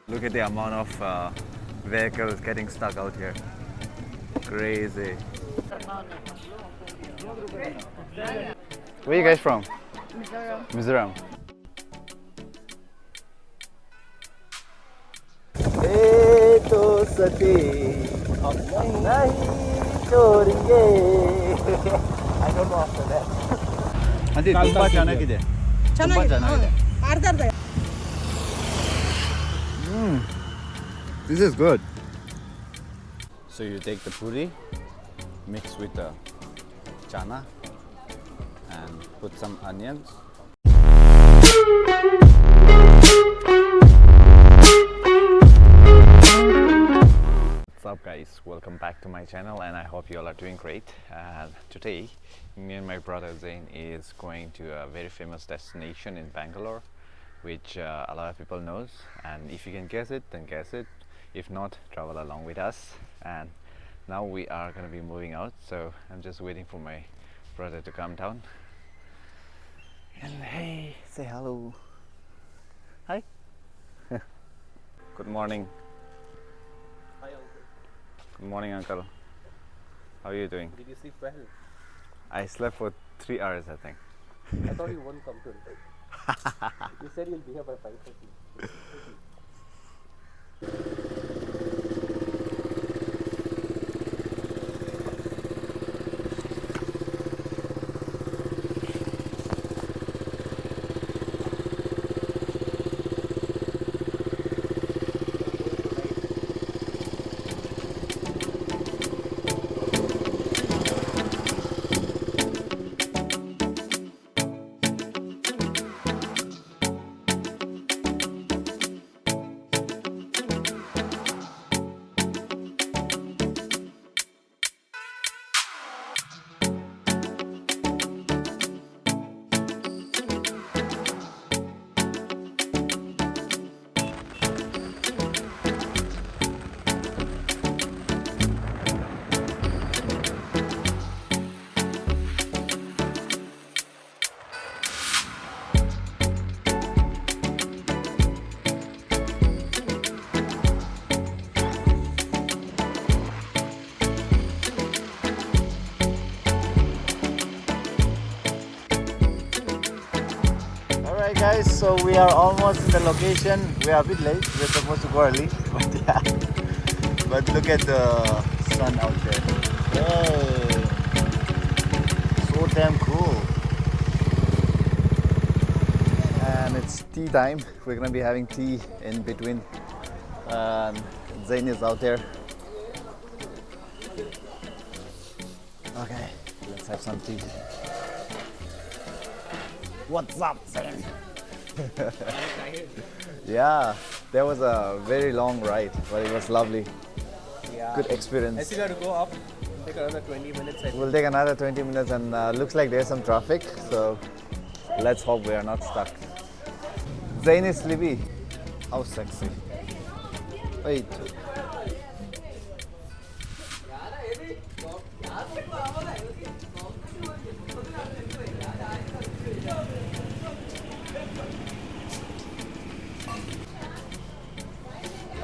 Look at the amount of vehicles getting stuck out here. Crazy. Where are you guys from? Mizoram. Mizoram. I don't know after that. Nandi, ತುಂಬಾ ಚೆನ್ನಾಗಿದೆ. ತುಂಬಾ ಚೆನ್ನಾಗಿದೆ. ಅರ್ಧ This is good. So you take the puri, mix with the chana and put some onions. What's up guys, welcome back to my channel and I hope you all are doing great. Today me and my brother Zain is going to a very famous destination in Bangalore, which a lot of people knows, and if you can guess it then guess it, if not travel along with us. And now we are going to be moving out, so I'm just waiting for my brother to come down. And hey, say hello. Hi. Good morning. Hi uncle. Good morning uncle. How are you doing? Did you sleep well? I slept for 3 hours I think. I thought you won't come today. You said you'll be here by 5:30. Alright guys, so we are almost in the location. We are a bit late, we're supposed to go early, but yeah. But look at the sun out there. Hey, so damn cool. And it's tea time. We're gonna be having tea in between. Zain is out there. Okay, let's have some tea. What's up, Zain? Yeah, that was a very long ride, but it was lovely. Yeah. Good experience. I still have to go up. Take another 20 minutes. I think. We'll take another 20 minutes and looks like there's some traffic, so let's hope we are not stuck. Zain is sleepy. How sexy. Wait.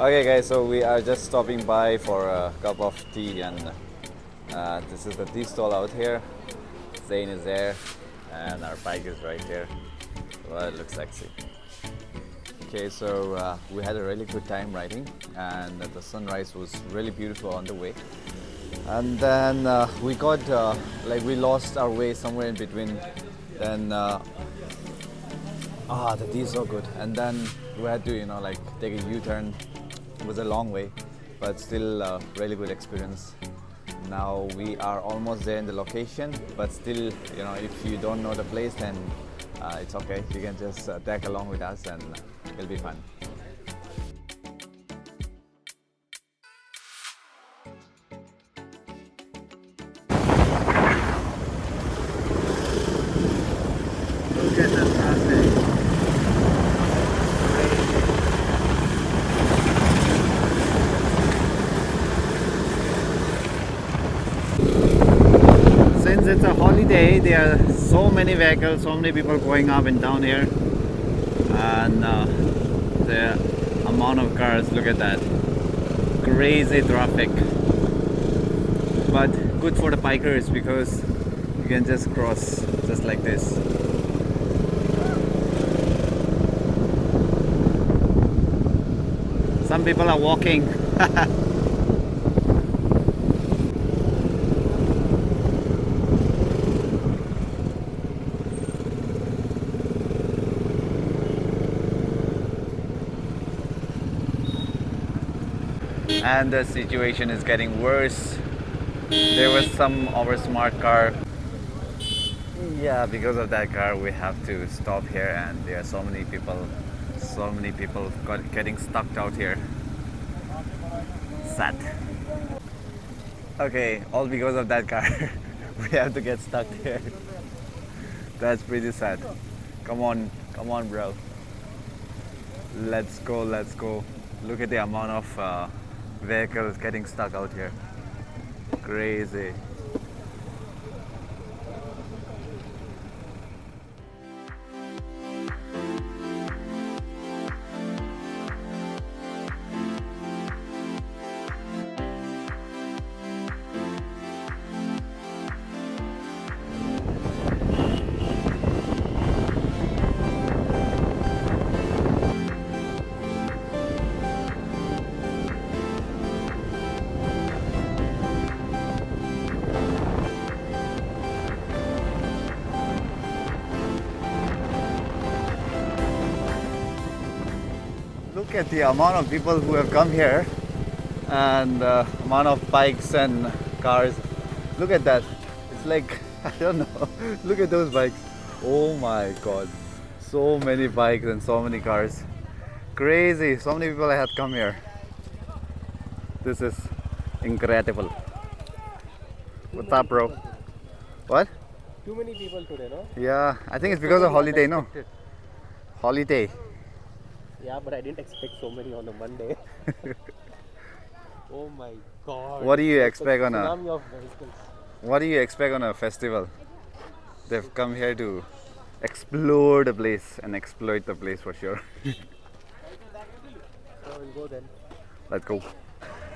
Okay guys, so we are just stopping by for a cup of tea, and this is the tea stall out here. Zain is there and our bike is right here. Well, it looks sexy. Okay, so we had a really good time riding, and the sunrise was really beautiful on the way. And then we got like we lost our way somewhere in between. Then the tea is so good, and then we had to like take a U-turn. It was a long way, but still a really good experience. Now we are almost there in the location, but still, if you don't know the place, then it's okay. You can just tag along with us and it'll be fun. Look at the traffic. Since it's a holiday, there are so many vehicles, so many people going up and down here, and the amount of cars. Look at that. Crazy traffic. But good for the bikers because you can just cross just like this. Some people are walking. And the situation is getting worse. There was some over smart car. Yeah, because of that car we have to stop here, and there are so many people getting stuck out here. Sad. Okay, all because of that car. We have to get stuck here. That's pretty sad. Come on, bro. Let's go. Look at the amount of vehicles getting stuck out here. Crazy. Look at the amount of people who have come here, and the amount of bikes and cars. Look at that. It's like, I don't know. Look at those bikes. Oh my god. So many bikes and so many cars. Crazy. So many people have come here. This is incredible. What's up, bro? What? Too many people today, no? Yeah, I think it's because of holiday, no? Holiday. Yeah, but I didn't expect so many on a Monday. Oh my god. What do you It's expect on a tsunami of vehicles. What do you expect on a festival? They've come here to explore the place and exploit the place for sure. So we'll go then. Let's go.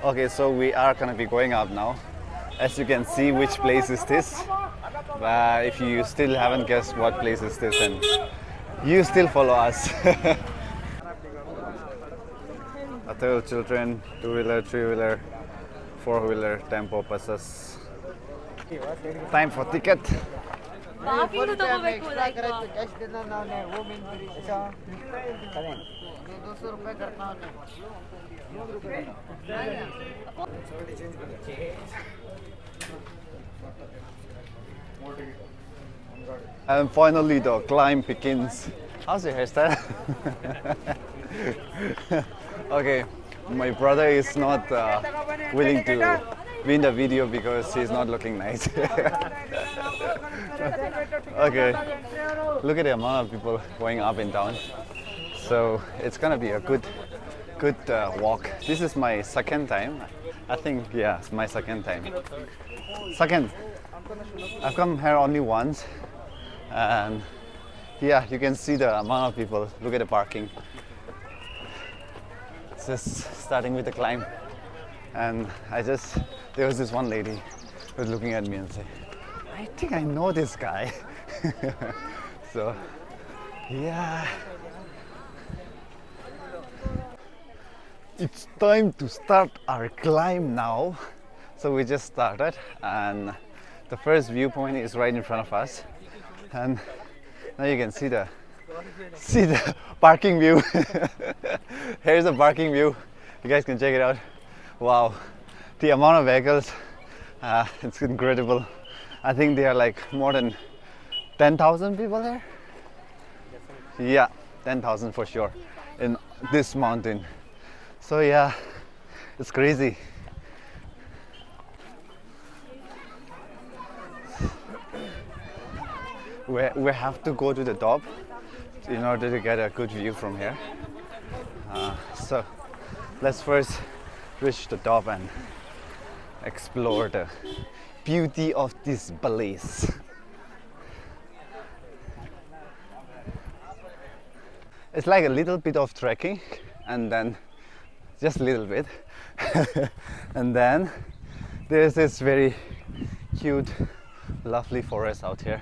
Okay, so we are gonna be going up now. As you can see, which place is this? If you still haven't guessed what place is this, then you still follow us. Adult children, two-wheeler, three-wheeler, four-wheeler, tempo buses. Time for ticket. ಮಾಫಿನೂ ತಗೋಬೇಕು like And finally the climb begins. How's your hairstyle? Okay, my brother is not willing to be in the video because he's not looking nice. Okay, look at the amount of people going up and down. So it's gonna be a good walk. This is my second time. I think, yeah, it's my second time. Second. I've come here only once, and yeah, you can see the amount of people. Look at the parking. It's just starting with the climb, and there was this one lady who was looking at me and said, I think I know this guy. So yeah, it's time to start our climb now. So we just started, and the first viewpoint is right in front of us, and now you can see the parking view. Here's the parking view. You guys can check it out. Wow, the amount of vehicles, it's incredible. I think there are like more than 10,000 people there. Yeah, 10,000 for sure in this mountain. So yeah, it's crazy. We have to go to the top in order to get a good view from here. So let's first reach the top and explore the beauty of this place. It's like a little bit of trekking, and then just a little bit. And then there's this very cute, lovely forest out here.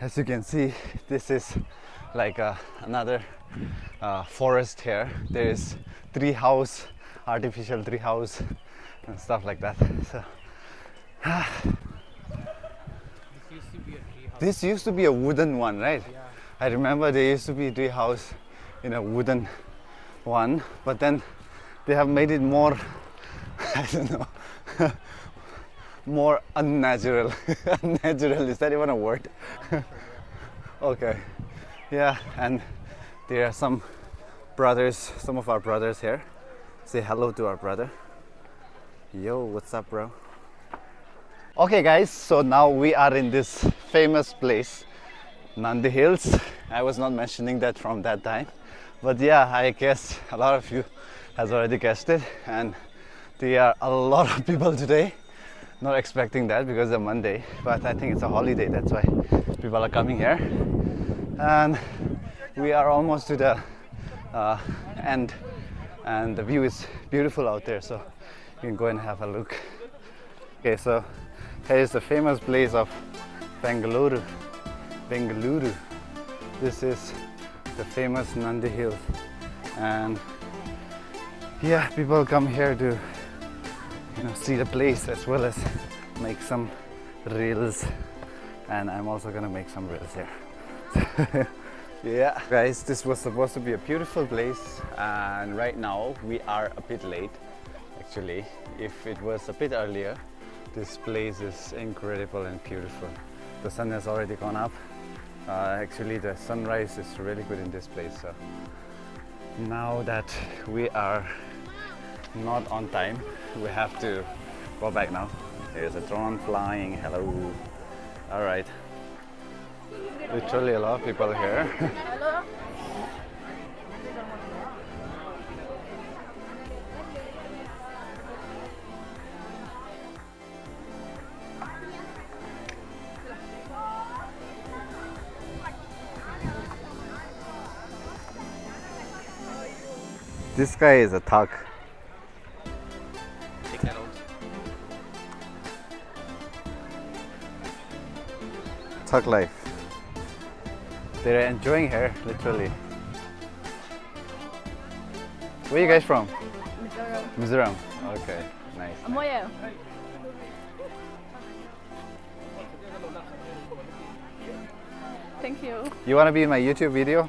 As you can see, this is like another forest here. There is artificial tree house and stuff like that. So this used to be a wooden one, right? Yeah. I remember there used to be a tree house in a wooden one, but then they have made it more, I don't know, more unnatural. Unnatural, is that even a word? Okay, yeah, and there are some of our brothers here. Say hello to our brother. Yo, what's up, bro? Okay guys, so now we are in this famous place, Nandi Hills. I was not mentioning that from that time, but yeah, I guess a lot of you has already guessed it, and there are a lot of people today. Not expecting that because it's Monday, but I think it's a holiday, that's why people are coming here. And we are almost to the end, and the view is beautiful out there, so you can go and have a look. Okay, so here is the famous place of Bangalore. This is the famous Nandi Hills, and yeah, people come here to see the place as well as make some reels, and I'm also gonna make some reels here. Yeah, guys, this was supposed to be a beautiful place, and right now we are a bit late. Actually, if it was a bit earlier, this place is incredible and beautiful. The sun has already gone up. Actually, the sunrise is really good in this place. So now that we are not on time, we have to go back now. There's a drone flying. Hello. All right. Literally a lot of people here. This guy is a thug. Take that out. Thug life. They're enjoying here, literally. Where are you guys from? Mizoram. Okay, nice. 뭐예요? Thank you. You want to be in my YouTube video?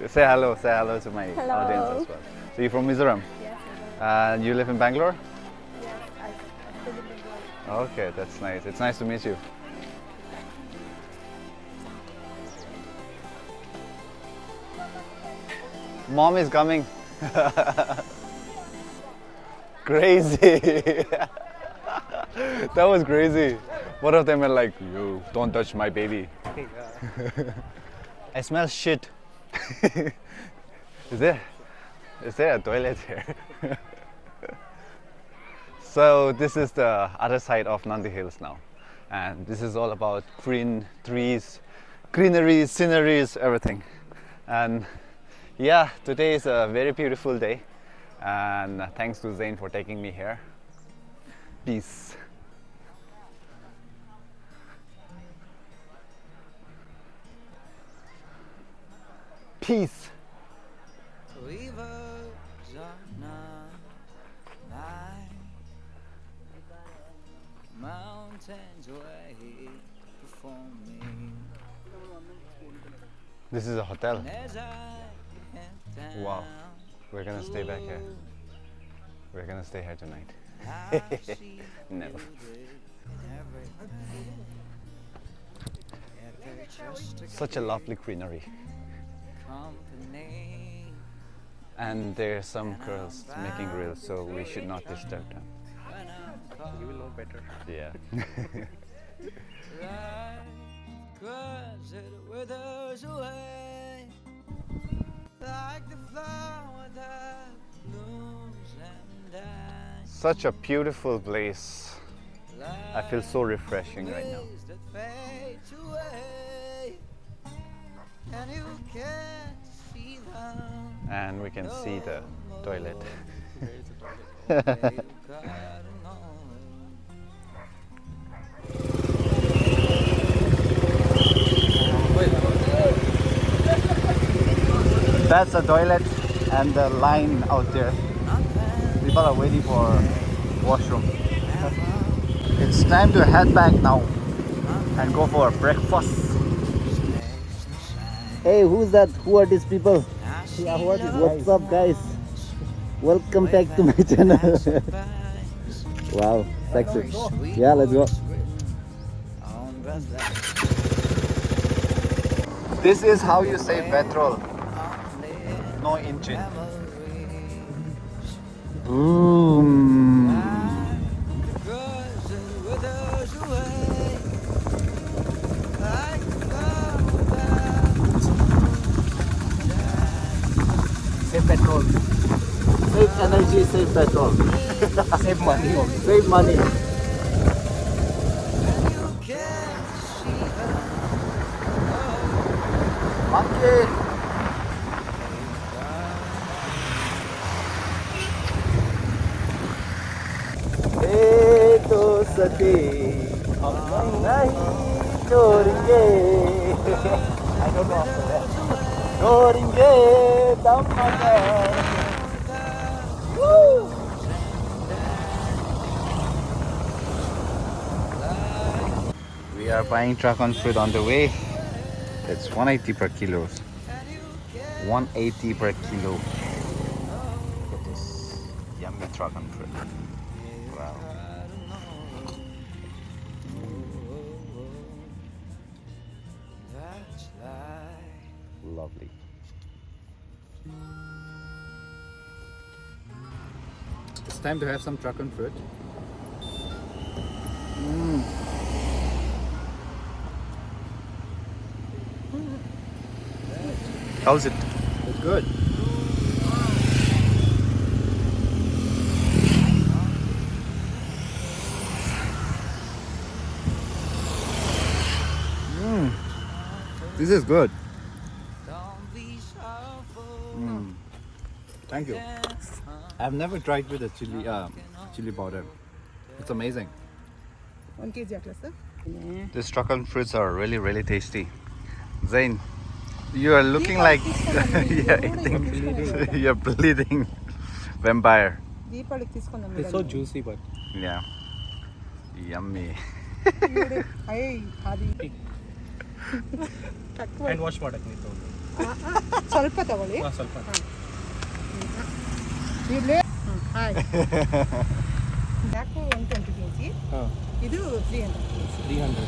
Say hello to my Hello. audience as well. So you're from Mizoram? Yes. And you live in Bangalore? Yes, I live in Bangalore. Okay, that's nice. It's nice to meet you. Mom is coming. Crazy. That was crazy. One of them are like, "Yo, don't touch my baby." I smell shit. Is there a toilet here? So this is the other side of Nandi Hills now, and this is all about green trees, greenery, sceneries, everything. And yeah, today is a very beautiful day, and thanks to Zain for taking me here. Peace. Peace. Rivers are not mine, mountains wait for me. This is a hotel. And as I head down, Wow. We're gonna stay back here. We're gonna stay here tonight. I see No. beauty in everything. Yet they're just a Such a lovely greenery. company. And there are some girls making reels, so we should not disturb them. When I'm caught You will know better. Yeah. right, 'cause it withers away like the flower that blooms and dies. Such a beautiful place. I feel so refreshing right now. Ways that fade away, and you can't see them. and we can see the toilet. Where you gotta know. That's the toilet and the line out there. People are waiting for washroom. It's time to head back now and go for breakfast. Hey, who's that? Who are these people? Yeah, what is What's up, guys? Welcome back to my channel. Wow, sexy. Yeah, let's go. This is how you save petrol. No engine. Boom. Save petrol. Save energy, save petrol. save money also. Save money. Monkey. तो सके हम नहीं छोड़ेंगे I don't know after that छोड़ेंगे दम मगर We are buying dragon fruit on the way. It's 180 per kilo. 180 per kilo. Look at this yummy dragon fruit. Wow. Lovely. It's time to have some dragon fruit. How's it? It's good. This is good. Thank you. I've never tried with a chili powder. It's amazing. 1 kg atlas, sir. These dragon fruits are really tasty. Zain, you are looking like you're bleeding vampire. దీపావళికి తీసుకుందాం It's so juicy, but Yeah. Yummy. అయ్యి అది ತక్కుವ hand wash ಮಾಡಕ್ಕೆ ನೀನು ಸ್ವಲ್ಪ ತಗೊಳ್ಳಿ ಸ್ವಲ್ಪ ಇಲ್ಲೇ ಹಾಯ್ ಬ್ಯಾಕು 120 kg ಇದು 300 kg 300.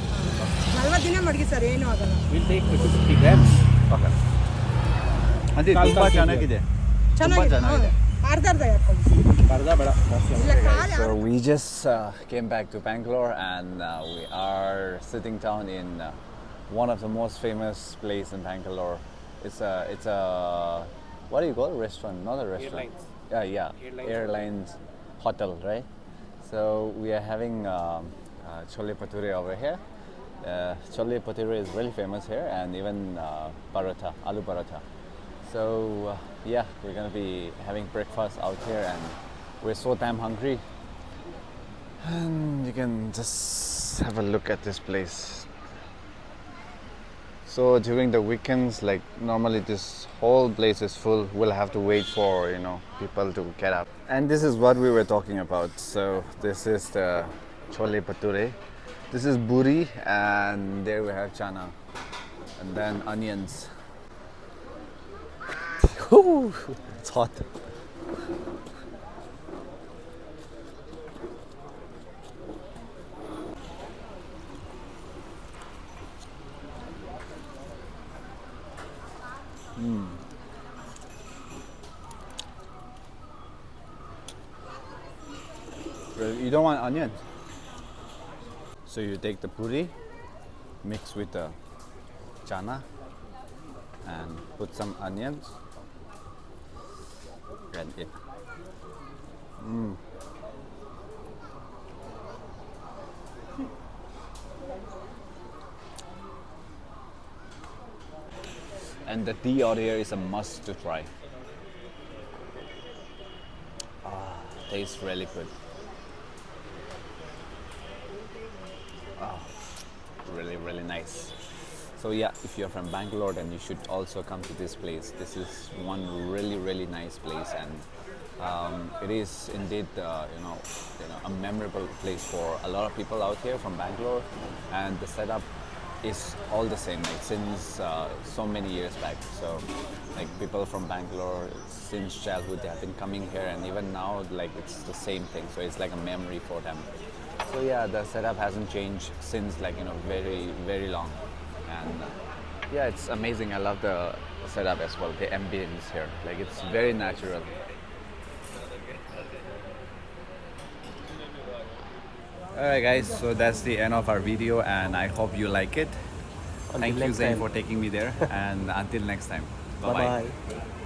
40 ದಿನ ಮಡಗಿ ಸರ್ ಏನೂ ಆಗಲ್ಲ We'll take 50 grams. Okay. ಅದೇ ತುಂಬಾ ಚೆನ್ನಾಗಿದೆ. ಚೆನ್ನಾಗಿದೆ ಅರ್ಧ ಅರ್ಧ ಹಾಕೊಳ್ಳಿ ಅರ್ಧ ಬೇಡ ಜಾಸ್ತಿ ಇಲ್ಲ ಖಾಲಿ So we just came back to Bangalore and we are sitting down in one of the most famous place in Bangalore. It's a what do you call it? Restaurant? Not a restaurant. Airlines. Airlines hotel, right? So we are having chole bhature over here. Chole bhature is really famous here, and even paratha, aloo paratha. So yeah, we're gonna be having breakfast out here, and we're so damn hungry. And you can just have a look at this place. So during the weekends, like normally this whole place is full. We'll have to wait for people to get up. And this is what we were talking about. So this is the chole bhature. This is buri, and there we have chana, and then onions. It's hot. You don't want onions. So you take the puri, mix with the chana, and put some onions, and eat. And the tea out here is a must to try. tastes really good. Oh, really, really nice. So yeah, if you're from Bangalore, then you should also come to this place. This is one really, really nice place, and it is indeed, a memorable place for a lot of people out here from Bangalore. And the setup is all the same, like since so many years back. So, like people from Bangalore since childhood, they have been coming here, and even now, like it's the same thing. So it's like a memory for them. So yeah, the setup hasn't changed since very, very long. And yeah, it's amazing. I love the setup as well, the ambience here. Like it's very natural. Alright guys, so that's the end of our video, and I hope you like it. Thank you, next Zain, time. for taking me there, and until next time. Bye Bye-bye. bye.